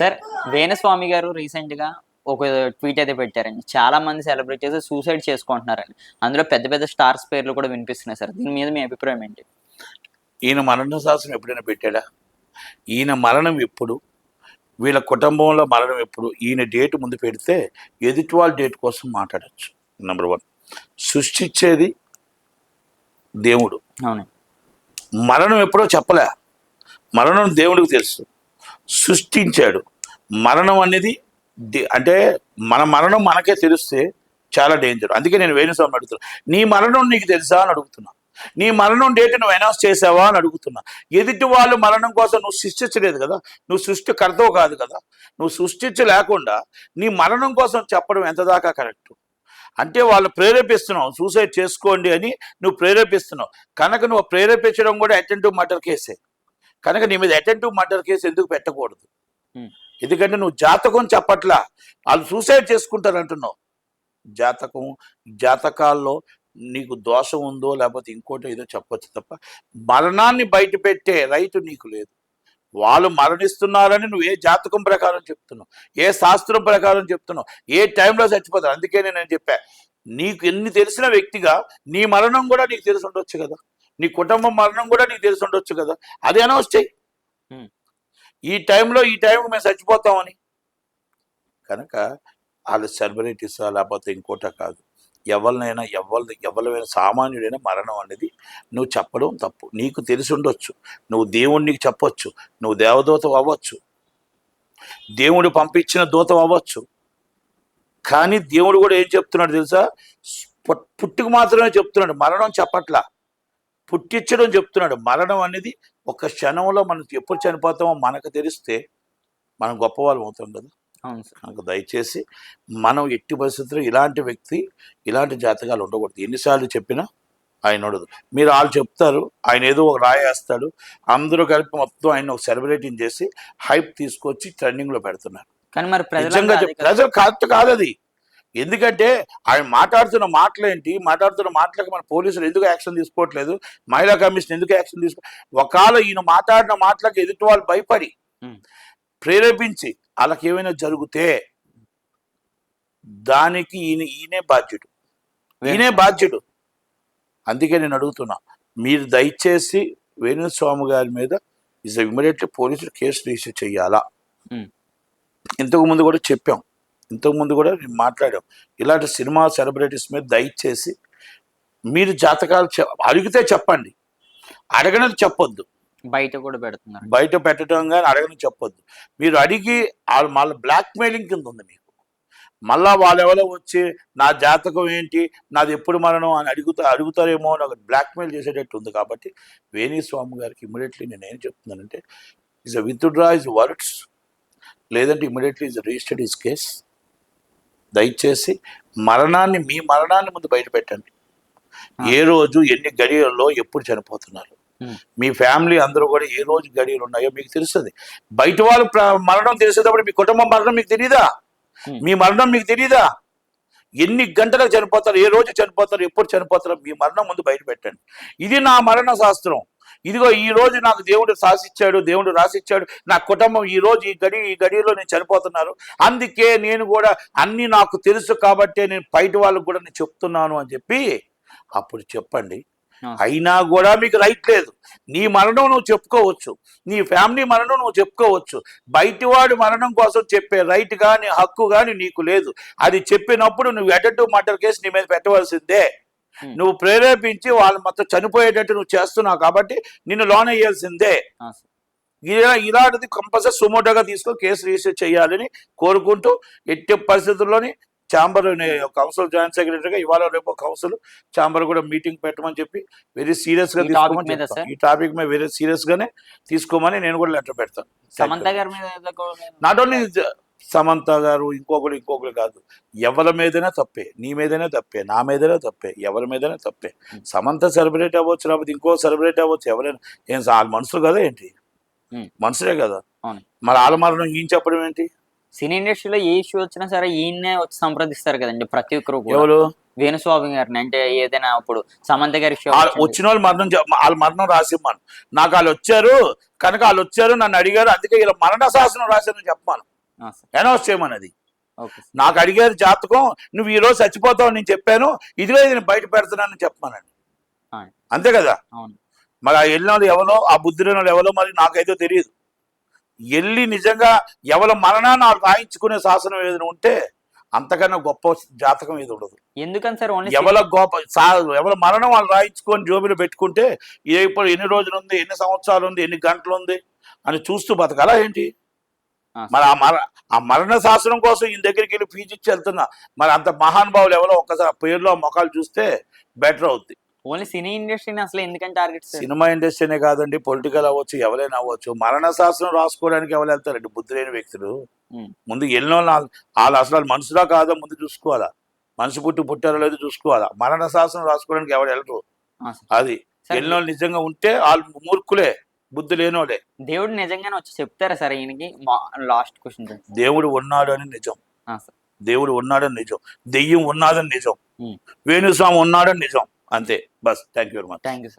Sir Venu Swamy గారు recent గా ఒక ట్వీట్ అయితే పెట్టారండి. చాలా మంది సెలబ్రిటీస్ సూసైడ్ చేసుకుంటున్నారండి. అందులో పెద్ద పెద్ద స్టార్స్ పేర్లు కూడా వినిపిస్తున్నాయి సార్. దీని మీద మీ అభిప్రాయం ఏంటి? ఈయన మరణ శాసనం ఎప్పుడైనా పెట్టాడా? ఈయన మరణం ఎప్పుడు, వీళ్ళ కుటుంబంలో మరణం ఎప్పుడు, ఈయన డేట్ ముందు పెడితే ఎదుటి వాళ్ళ డేట్ కోసం మాట్లాడచ్చు. నెంబర్ 1. సృష్టించేది దేవుడు. అవును. మరణం ఎప్పుడో చెప్పలే. మరణం దేవుడికి తెలుసు. సృష్టించాడు. మరణం అనేది అంటే మన మరణం మనకే తెలిస్తే చాలా డేంజర్. అందుకే నేను వేణుస్వామి అడుగుతున్నా, నీ మరణం నీకు తెలుసా అని అడుగుతున్నా. నీ మరణం డేట్ నువ్వు అనౌన్స్ చేసావా అని అడుగుతున్నా. ఎదుటి వాళ్ళు మరణం కోసం నువ్వు సృష్టించలేదు కదా, నువ్వు సృష్టికర్తవు కాదు కదా. నువ్వు సృష్టించలేకుండా నీ మరణం కోసం చెప్పడం ఎంత దాకా కరెక్ట్? అంటే వాళ్ళు ప్రేరేపిస్తున్నావు, సూసైడ్ చేసుకోండి అని నువ్వు ప్రేరేపిస్తున్నావు కనుక నువ్వు ప్రేరేపించడం కూడా అటెంటివ్ మర్డర్ కేసే. కనుక నీ మీద అటెంటివ్ మర్డర్ కేసు ఎందుకు పెట్టకూడదు? ఎందుకంటే నువ్వు జాతకం చెప్పట్లా, వాళ్ళు సూసైడ్ చేసుకుంటారు అంటున్నావు. జాతకాల్లో నీకు దోషం ఉందో లేకపోతే ఇంకోటి ఏదో చెప్పొచ్చు తప్ప మరణాన్ని బయట పెట్టే రైతు నీకు లేదు. వాళ్ళు మరణిస్తున్నారని నువ్వు ఏ జాతకం ప్రకారం చెప్తున్నావు, ఏ శాస్త్రం ప్రకారం చెప్తున్నావు, ఏ టైంలో చచ్చిపోతావు. అందుకే నేను చెప్పా, నీకు ఎన్ని తెలిసిన వ్యక్తిగా నీ మరణం కూడా నీకు తెలిసి ఉండొచ్చు కదా, నీ కుటుంబం మరణం కూడా నీకు తెలిసి ఉండొచ్చు కదా. అది అనౌన్స్ చెయ్యి, ఈ టైంలో ఈ టైంకి మేము చచ్చిపోతామని. కనుక వాళ్ళు సెలబ్రిటీస్ లేకపోతే ఇంకోట కాదు, ఎవరినైనా సామాన్యుడైన మరణం అనేది నువ్వు చెప్పడం తప్పు. నీకు తెలిసి ఉండొచ్చు, నువ్వు దేవుడికి చెప్పొచ్చు, నువ్వు దేవదూత అవ్వచ్చు, దేవుడు పంపించిన దూత అవ్వచ్చు. కానీ దేవుడు కూడా ఏం చెప్తున్నాడు తెలుసా? పుట్టుకు మాత్రమే చెప్తున్నాడు, మరణం చెప్పట్లా. పుట్టించడం చెప్తున్నాడు. మరణం అనేది ఒక క్షణంలో మనం ఎప్పుడు చనిపోతామో మనకు తెలిస్తే మనం గొప్పవాళ్ళం అవుతాం కదా. కనుక దయచేసి మనం ఎట్టి పరిస్థితుల్లో ఇలాంటి వ్యక్తి, ఇలాంటి జాతకాలు ఉండకూడదు. ఎన్నిసార్లు చెప్పినా ఆయన ఉండదు. మీరు వాళ్ళు చెప్తారు, ఆయన ఏదో ఒక రాయేస్తాడు, అందరూ కలిపి మొత్తం ఆయన ఒక సెలబ్రేటింగ్ చేసి హైప్ తీసుకొచ్చి ట్రెండింగ్లో పెడుతున్నారు. కానీ మరి నిజంగా ప్రజలు కాదు అది. ఎందుకంటే ఆయన మాట్లాడుతున్న మాటలకి మన పోలీసులు ఎందుకు యాక్షన్ తీసుకోవట్లేదు, మహిళా కమిషన్ ఎందుకు యాక్షన్ ఒకవేళ ఈయన మాట్లాడిన మాటలకు ఎదుటి వాళ్ళు భయపడి ప్రేరేపించి వాళ్ళకి ఏమైనా జరిగితే దానికి ఈయనే బాధ్యుడు. అందుకే నేను అడుగుతున్నా, మీరు దయచేసి వేణుస్వామి గారి మీద ఇమీడియట్లీ పోలీసులు కేసు రిజిస్టర్ చేయాలా. ఇంతకుముందు కూడా చెప్పాం, ఇంతకుముందు కూడా నేను మాట్లాడాం, ఇలాంటి సినిమా సెలబ్రిటీస్ మీద దయచేసి మీరు జాతకాలు అడిగితే చెప్పండి, అడగనది చెప్పొద్దు. బయట కూడా పెడుతున్నారు, బయట పెట్టడం కానీ అడగని చెప్పొద్దు. మీరు అడిగి మళ్ళీ బ్లాక్ మెయిలింగ్ కింద ఉంది మీకు. మళ్ళా వాళ్ళు ఎవరో వచ్చి నా జాతకం ఏంటి, నాది ఎప్పుడు మరణం అని అడుగుతారేమో నాకు బ్లాక్మెయిల్ చేసేటట్టు ఉంది. కాబట్టి వేణుస్వామి గారికి ఇమీడియట్లీ నేను ఏం చెప్తున్నానంటే, ఈజ్ విత్డ్రా హిస్ వర్డ్స్, లేదంటే immediately is registered his case. దయచేసి మీ మరణాన్ని ముందు బయట పెట్టండి. ఏ రోజు ఎన్ని గడియల్లో ఎప్పుడు చనిపోతున్నారు, మీ ఫ్యామిలీ అందరూ కూడా ఏ రోజు గడియలు ఉన్నాయో మీకు తెలుస్తుంది. బయట వాళ్ళు మరణం తెలిసేటప్పుడు మీ కుటుంబం మరణం మీకు తెలియదా? మీ మరణం మీకు తెలియదా? ఎన్ని గంటలకు చనిపోతారు, ఏ రోజు చనిపోతారు, ఎప్పుడు చనిపోతారో మీ మరణం ముందు బయట పెట్టండి. ఇది నా మరణ శాస్త్రం, ఇదిగో ఈ రోజు నాకు దేవుడు దేవుడు రాసిచ్చాడు, నా కుటుంబం ఈ రోజు ఈ గడియలో నేను చనిపోతున్నారు, అందుకే నేను కూడా అన్ని నాకు తెలుసు కాబట్టి నేను బయట వాళ్ళకు కూడా నేను చెప్తున్నాను అని చెప్పి అప్పుడు చెప్పండి. అయినా కూడా మీకు రైట్ లేదు. నీ మరణం నువ్వు చెప్పుకోవచ్చు, నీ ఫ్యామిలీ మరణం నువ్వు చెప్పుకోవచ్చు, బయటివాడి మరణం కోసం చెప్పే రైట్ కానీ హక్కు కానీ నీకు లేదు. అది చెప్పినప్పుడు నువ్వు అటెంటివ్ మర్డర్ కేసు నీ మీద పెట్టవలసిందే. నువ్వు ప్రేరేపించి వాళ్ళు మొత్తం చనిపోయేటట్టు నువ్వు చేస్తున్నావు కాబట్టి నిన్ను లోన్ వేయాల్సిందే. ఇలాంటిది కంపల్సరీ సుమోటోగా తీసుకొని కేసు రిజిస్టర్ చేయాలని కోరుకుంటూ, ఎట్టి పరిస్థితుల్లోని ఛాంబర్ కౌన్సిల్ జాయింట్ సెక్రటరీగా ఇవాళ రేపు కౌన్సిల్ ఛాంబర్ కూడా మీటింగ్ పెట్టమని చెప్పి వెరీ సీరియస్ గా తీసుకోమని, ఈ టాపిక్ మీద వెరీ సీరియస్ గానే తీసుకోమని నేను కూడా లెటర్ పెడతాను. నాట్ ఓన్లీ సమంత గారు, ఇంకొకరు కాదు, ఎవరి మీదైనా తప్పే. నీ మీదైనా తప్పే, నా మీదైనా తప్పే, ఎవరి మీదైనా తప్పే. సమంత సెలబ్రేట్ అవ్వచ్చు, లేకపోతే ఇంకో సెలబ్రేట్ అవ్వచ్చు, ఎవరైనా ఏం వాళ్ళ మనుషులు కదా ఏంటి, మనుషులే కదా. మరి వాళ్ళ మరణం ఈయన చెప్పడం ఏంటి? సినీ ఇండస్ట్రీలో ఏ ఇష్యూ వచ్చినా సరే ఈయన్నే వచ్చి సంప్రదిస్తారు కదండి ప్రతి ఒక్కరు. ఎవరు? వేణుస్వామి గారిని, అంటే ఏదైనా ఇప్పుడు సమంత గారి షో వచ్చిన వాళ్ళు మరణం వాళ్ళ మరణం రాసిమ్మను. నాకు వాళ్ళు వచ్చారు కనుక వాళ్ళు వచ్చారు నన్ను అడిగారు అందుకే ఇలా మరణ శాసనం రాశానని చెప్పమాను, అనౌన్స్ చేయమన్నది. నాకు అడిగారు జాతకం, నువ్వు ఈ రోజు చచ్చిపోతావు నేను చెప్పాను, ఇదిగో ఇది నేను బయట పెడుతున్నానని చెప్పమానండి. అంతే కదా. మరి ఆ వెళ్ళిన వాళ్ళు ఎవరో, ఆ బుద్ధి లేని వాళ్ళు ఎవరో మరి నాకైతే తెలియదు. వెళ్ళి నిజంగా ఎవరి మరణాన్ని వాళ్ళు రాయించుకునే శాసనం ఏదైనా ఉంటే అంతకన్నా గొప్ప జాతకం ఏది ఉండదు. ఎందుకని సార్ ఎవరి మరణం వాళ్ళు రాయించుకొని జోబిలో పెట్టుకుంటే ఇప్పుడు ఎన్ని రోజులు ఉంది, ఎన్ని సంవత్సరాలు ఉంది, ఎన్ని గంటలు ఉంది అని చూస్తూ బతకాలా ఏంటి? మరి ఆ మరణ శాసనం కోసం ఈయన దగ్గరికి వెళ్ళి ఫీజు ఇచ్చి వెళ్తున్నా. మరి అంత మహానుభావులు ఎవరో ఒక్కసారి పేరులో మొఖాలు చూస్తే బెటర్ అవుద్ది. ఓన్లీ సినీ ఇండస్ట్రీని అసలు ఎందుకంటే టార్గెట్? సినిమా ఇండస్ట్రీనే కాదండి, పొలిటికల్ అవ్వచ్చు, ఎవరైనా అవ్వచ్చు. మరణ శాసనం రాసుకోవడానికి ఎవరు వెళ్తారండి? బుద్ధి లేని వ్యక్తులు. ముందు వెళ్ళిన వాళ్ళు అసలు మనుషులా కాదా ముందు చూసుకోవాలా, మనిషి పుట్టారో లేదో చూసుకోవాలా. మరణ శాసనం రాసుకోవడానికి ఎవరు వెళ్ళరు. అది వెళ్ళిన వాళ్ళు నిజంగా ఉంటే వాళ్ళు మూర్ఖులే, బుద్ధి లేనోలే. దేవుడు నిజంగానే వచ్చి చెప్తారా సార్ ఈయనకి? Last question. దేవుడు ఉన్నాడు అని నిజం, దేవుడు ఉన్నాడని నిజం, దెయ్యం ఉన్నాడని నిజం, వేణుస్వామి ఉన్నాడని నిజం, అంతే. Bus. Thank you very much. Thank you sir.